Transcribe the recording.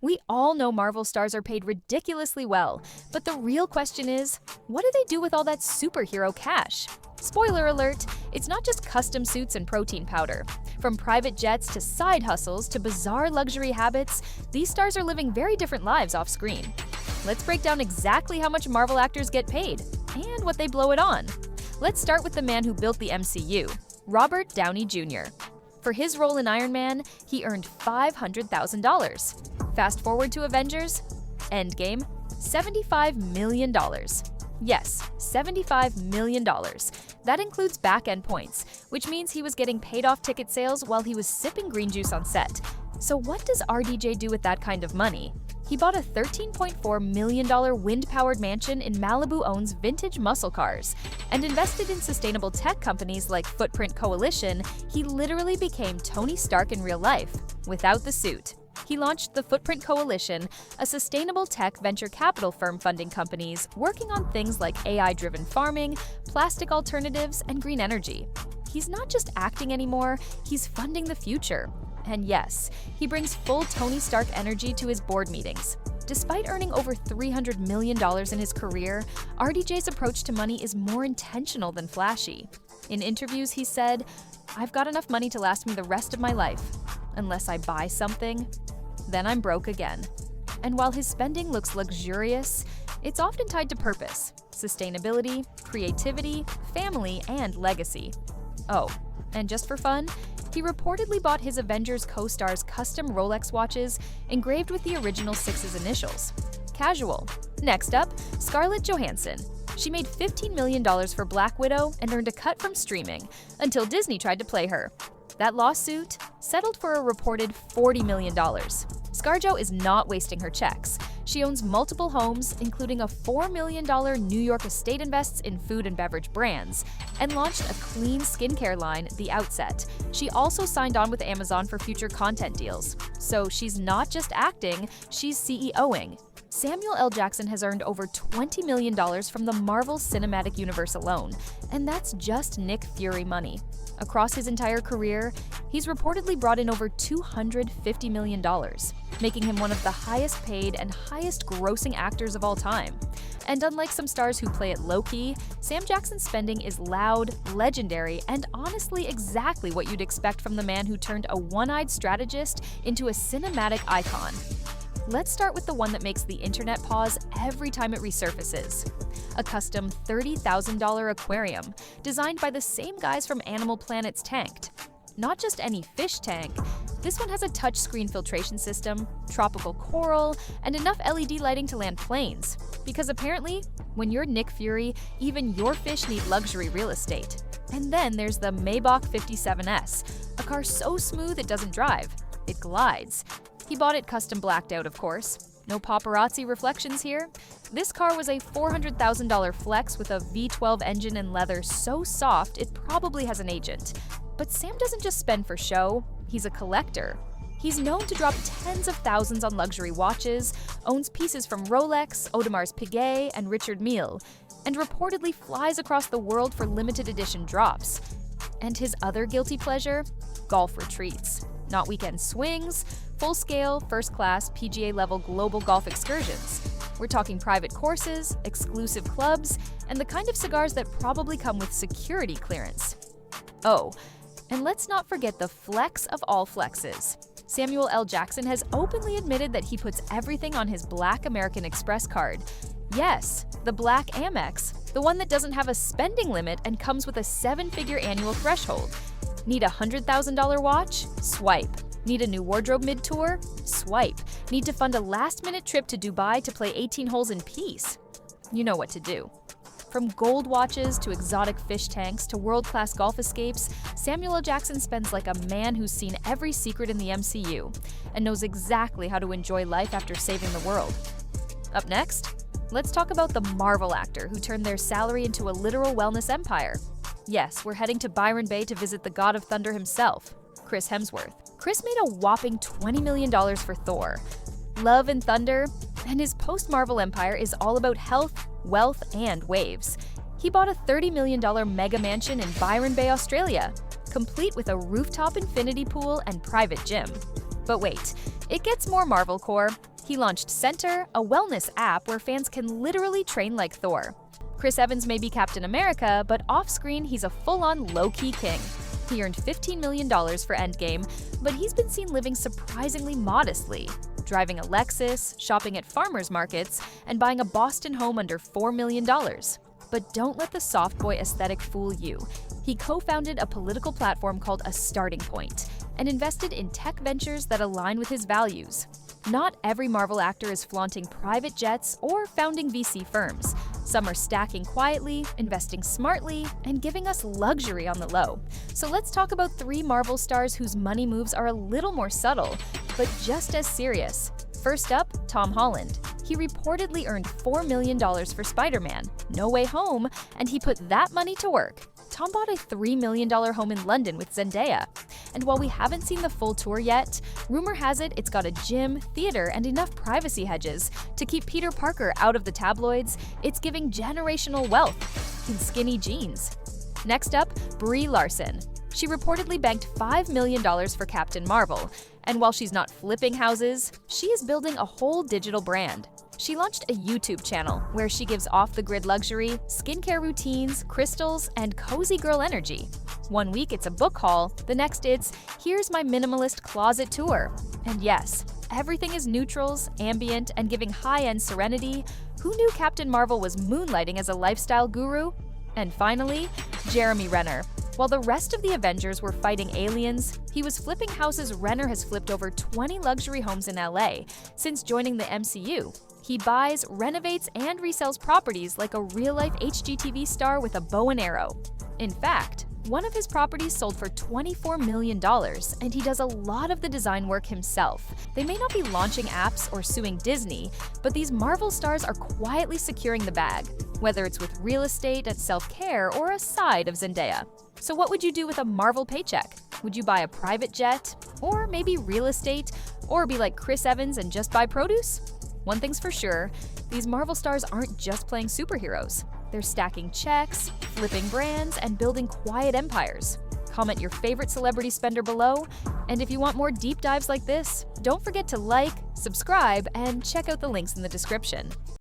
We all know Marvel stars are paid ridiculously well, but the real question is, what do they do with all that superhero cash? Spoiler alert, it's not just custom suits and protein powder. From private jets to side hustles to bizarre luxury habits, these stars are living very different lives off-screen. Let's break down exactly how much Marvel actors get paid and what they blow it on. Let's start with the man who built the MCU, Robert Downey Jr. For his role in Iron Man, he earned $500,000. Fast forward to Avengers, Endgame, $75 million. Yes, $75 million. That includes back-end points, which means he was getting paid-off ticket sales while he was sipping green juice on set. So what does RDJ do with that kind of money? He bought a $13.4 million wind-powered mansion in Malibu-owns vintage muscle cars, and invested in sustainable tech companies like Footprint Coalition. He literally became Tony Stark in real life, without the suit. He launched the Footprint Coalition, a sustainable tech venture capital firm funding companies working on things like AI-driven farming, plastic alternatives, and green energy. He's not just acting anymore, he's funding the future. And yes, he brings full Tony Stark energy to his board meetings. Despite earning over $300 million in his career, RDJ's approach to money is more intentional than flashy. In interviews, he said, "I've got enough money to last me the rest of my life. Unless I buy something, then I'm broke again." And while his spending looks luxurious, it's often tied to purpose, sustainability, creativity, family, and legacy. Oh, and just for fun, he reportedly bought his Avengers co-stars custom Rolex watches engraved with the original Six's initials. Casual. Next up, Scarlett Johansson. She made $15 million for Black Widow and earned a cut from streaming, until Disney tried to play her. That lawsuit settled for a reported $40 million. ScarJo is not wasting her checks. She owns multiple homes, including a $4 million New York estate, invests in food and beverage brands, and launched a clean skincare line The Outset. She also signed on with Amazon for future content deals. So she's not just acting, she's CEOing. Samuel L. Jackson has earned over $20 million from the Marvel Cinematic Universe alone, and that's just Nick Fury money. Across his entire career, he's reportedly brought in over $250 million, making him one of the highest paid and highest grossing actors of all time. And unlike some stars who play it low-key, Sam Jackson's spending is loud, legendary, and honestly exactly what you'd expect from the man who turned a one-eyed strategist into a cinematic icon. Let's start with the one that makes the internet pause every time it resurfaces. A custom $30,000 aquarium, designed by the same guys from Animal Planet's Tanked. Not just any fish tank, this one has a touchscreen filtration system, tropical coral, and enough LED lighting to land planes. Because apparently, when you're Nick Fury, even your fish need luxury real estate. And then there's the Maybach 57S, a car so smooth it doesn't drive, it glides. He bought it custom blacked out, of course. No paparazzi reflections here. This car was a $400,000 flex with a V12 engine and leather so soft it probably has an agent. But Sam doesn't just spend for show, he's a collector. He's known to drop tens of thousands on luxury watches, owns pieces from Rolex, Audemars Piguet, and Richard Mille, and reportedly flies across the world for limited edition drops. And his other guilty pleasure? Golf retreats. Not weekend swings, full-scale, first-class, PGA-level global golf excursions. We're talking private courses, exclusive clubs, and the kind of cigars that probably come with security clearance. Oh, and let's not forget the flex of all flexes. Samuel L. Jackson has openly admitted that he puts everything on his Black American Express card. Yes, the Black Amex, the one that doesn't have a spending limit and comes with a 7-figure annual threshold. Need a $100,000 watch? Swipe. Need a new wardrobe mid-tour? Swipe. Need to fund a last-minute trip to Dubai to play 18 holes in peace? You know what to do. From gold watches to exotic fish tanks to world-class golf escapes, Samuel L. Jackson spends like a man who's seen every secret in the MCU and knows exactly how to enjoy life after saving the world. Up next, let's talk about the Marvel actor who turned their salary into a literal wellness empire. Yes, we're heading to Byron Bay to visit the God of Thunder himself, Chris Hemsworth. Chris made a whopping $20 million for Thor, Love and Thunder, and his post-Marvel empire is all about health, wealth, and waves. He bought a $30 million mega mansion in Byron Bay, Australia, complete with a rooftop infinity pool and private gym. But wait, it gets more Marvel core. He launched Center, a wellness app where fans can literally train like Thor. Chris Evans may be Captain America, but off-screen he's a full-on low-key king. He earned $15 million for Endgame, but he's been seen living surprisingly modestly, driving a Lexus, shopping at farmers markets, and buying a Boston home under $4 million. But don't let the soft boy aesthetic fool you. He co-founded a political platform called A Starting Point and invested in tech ventures that align with his values. Not every Marvel actor is flaunting private jets or founding VC firms. Some are stacking quietly, investing smartly, and giving us luxury on the low. So let's talk about 3 Marvel stars whose money moves are a little more subtle, but just as serious. First up, Tom Holland. He reportedly earned $4 million for Spider-Man: No Way Home, and he put that money to work. Tom bought a $3 million home in London with Zendaya. And while we haven't seen the full tour yet, rumor has it it's got a gym, theater, and enough privacy hedges to keep Peter Parker out of the tabloids. It's giving generational wealth in skinny jeans. Next up, Brie Larson. She reportedly banked $5 million for Captain Marvel, and while she's not flipping houses, she is building a whole digital brand. She launched a YouTube channel where she gives off-the-grid luxury, skincare routines, crystals, and cozy girl energy. One week it's a book haul, the next it's, here's my minimalist closet tour. And yes, everything is neutrals, ambient, and giving high-end serenity. Who knew Captain Marvel was moonlighting as a lifestyle guru? And finally, Jeremy Renner. While the rest of the Avengers were fighting aliens, he was flipping houses. Renner has flipped over 20 luxury homes in LA since joining the MCU. He buys, renovates, and resells properties like a real-life HGTV star with a bow and arrow. In fact, one of his properties sold for $24 million, and he does a lot of the design work himself. They may not be launching apps or suing Disney, but these Marvel stars are quietly securing the bag, whether it's with real estate and self-care or a side of Zendaya. So what would you do with a Marvel paycheck? Would you buy a private jet? Or maybe real estate? Or be like Chris Evans and just buy produce? One thing's for sure, these Marvel stars aren't just playing superheroes. They're stacking checks, flipping brands, and building quiet empires. Comment your favorite celebrity spender below, and if you want more deep dives like this, don't forget to like, subscribe, and check out the links in the description.